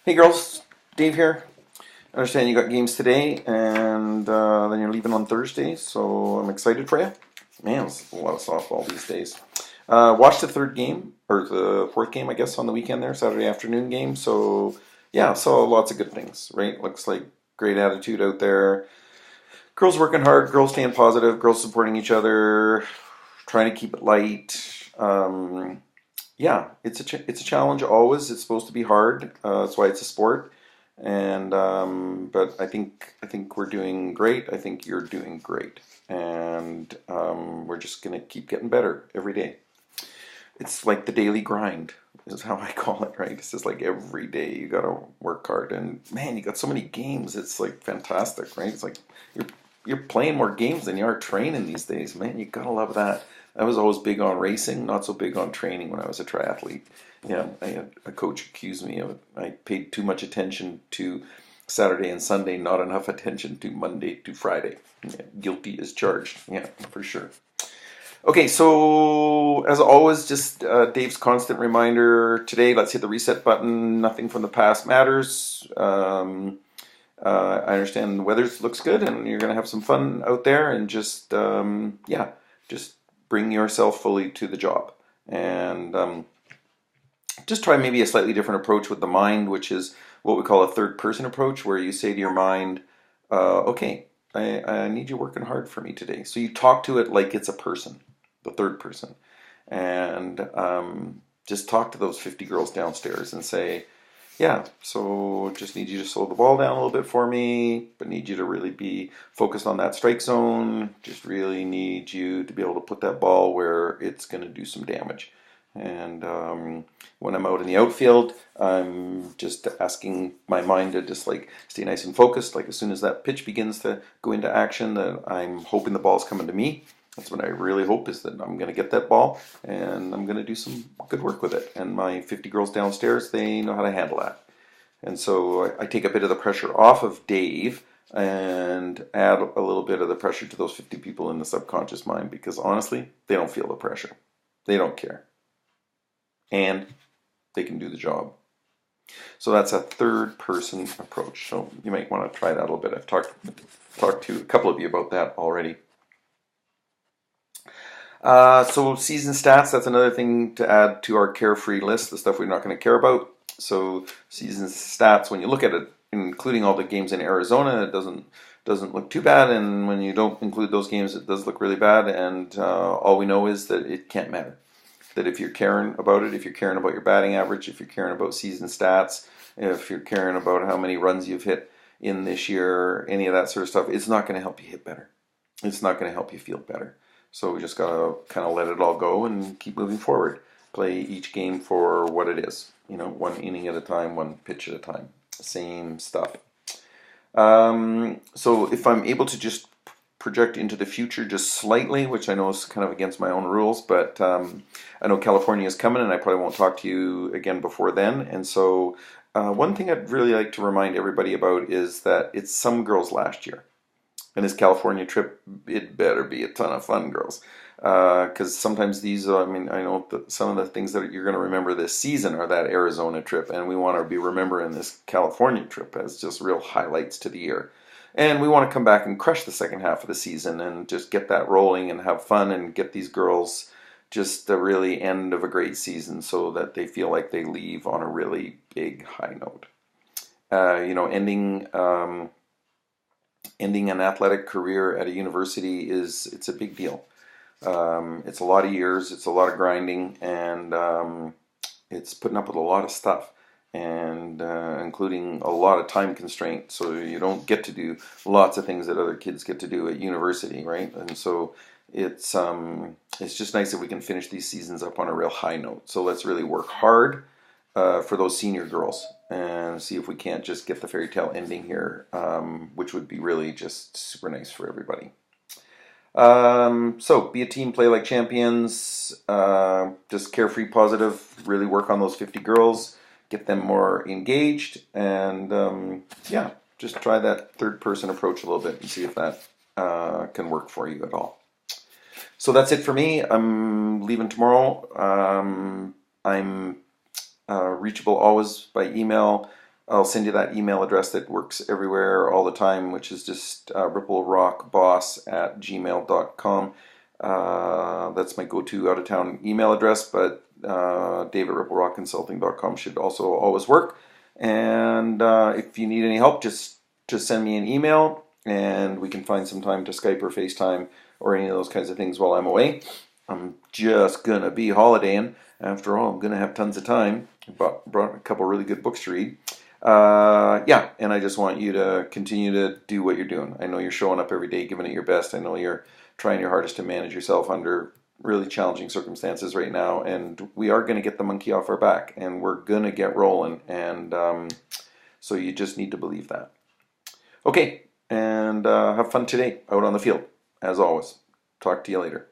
Hey girls, Dave here. I understand you got games today, and then you're leaving on Thursday, so I'm excited for you. Man, it's a lot of softball these days. Watched the third game, or the fourth game, I guess, on the weekend there, Saturday afternoon game. So, yeah, saw lots of good things, right? Looks like great attitude out there. Girls working hard, girls staying positive, girls supporting each other, trying to keep it light. Yeah, it's a challenge always. It's supposed to be hard. That's why it's a sport. And but I think we're doing great. I think you're doing great, and we're just gonna keep getting better every day. It's like the daily grind is how I call it. Right? It's just like every day you gotta work hard, and man, you got so many games. It's like fantastic, right? It's like you're you're playing more games than you are training these days, man. You gotta love that. I was always big on racing, not so big on training when I was a triathlete. Yeah, I had a coach accuse me of it. I paid too much attention to Saturday and Sunday, not enough attention to Monday to Friday. Yeah, guilty as charged. Yeah, for sure. Okay, so as always, just Dave's constant reminder today. Let's hit the reset button. Nothing from the past matters. I understand the weather looks good, and you're gonna have some fun out there, and just yeah, just bring yourself fully to the job, and just try maybe a slightly different approach with the mind, which is what we call a third person approach, where you say to your mind, okay, I need you working hard for me today. So you talk to it like it's a person, the third person, and just talk to those 50 girls downstairs and say, yeah, so just need you to slow the ball down a little bit for me, but need you to really be focused on that strike zone. Just really need you to be able to put that ball where it's going to do some damage. And when I'm out in the outfield, I'm just asking my mind to just like stay nice and focused. Like as soon as that pitch begins to go into action, that I'm hoping the ball's coming to me. That's what I really hope, is that I'm going to get that ball and I'm going to do some good work with it. And my 50 girls downstairs, they know how to handle that. And so I take a bit of the pressure off of Dave and add a little bit of the pressure to those 50 people in the subconscious mind, because honestly, they don't feel the pressure. They don't care. And they can do the job. So that's a third person approach. So you might want to try that a little bit. I've talked to a couple of you about that already. So season stats, that's another thing to add to our carefree list, the stuff we're not going to care about. So season stats, when you look at it, including all the games in Arizona, it doesn't look too bad, and when you don't include those games, it does look really bad. And all we know is that it can't matter. That if you're caring about it, if you're caring about your batting average, if you're caring about season stats, if you're caring about how many runs you've hit in this year, any of that sort of stuff, it's not going to help you hit better. It's not going to help you feel better. So we just got to kind of let it all go and keep moving forward. Play each game for what it is. You know, one inning at a time, one pitch at a time. Same stuff. So if I'm able to just project into the future just slightly, which I know is kind of against my own rules, but I know California is coming, and I probably won't talk to you again before then. And so one thing I'd really like to remind everybody about is that it's some girls last year. And this California trip, it better be a ton of fun, girls. Because sometimes these, I mean, I know that some of the things that you're going to remember this season are that Arizona trip, and we want to be remembering this California trip as just real highlights to the year. And we want to come back and crush the second half of the season and just get that rolling and have fun and get these girls just the really end of a great season, so that they feel like they leave on a really big high note. Ending an athletic career at a university it's a big deal. It's a lot of years, it's a lot of grinding, and it's putting up with a lot of stuff, and including a lot of time constraint. So you don't get to do lots of things that other kids get to do at university, right? And so it's just nice that we can finish these seasons up on a real high note. So let's really work hard for those senior girls and see if we can't just get the fairy tale ending here, which would be really just super nice for everybody. So be a team, play like champions, just carefree, positive, really work on those 50 girls, get them more engaged, and yeah, just try that third person approach a little bit and see if that can work for you at all. So that's it for me. I'm leaving tomorrow. I'm reachable always by email. I'll send you that email address that works everywhere all the time, which is just ripplerockboss@gmail.com. That's my go-to out-of-town email address, but Dave@ripplerockconsulting.com should also always work. And if you need any help, just send me an email, and we can find some time to Skype or FaceTime or any of those kinds of things while I'm away. I'm just gonna be holidaying. After all, I'm gonna have tons of time. Brought a couple really good books to read. Yeah, and I just want you to continue to do what you're doing. I know you're showing up every day, giving it your best. I know you're trying your hardest to manage yourself under really challenging circumstances right now, and we are going to get the monkey off our back, and we're going to get rolling, and so you just need to believe that. Okay, and have fun today out on the field, as always. Talk to you later.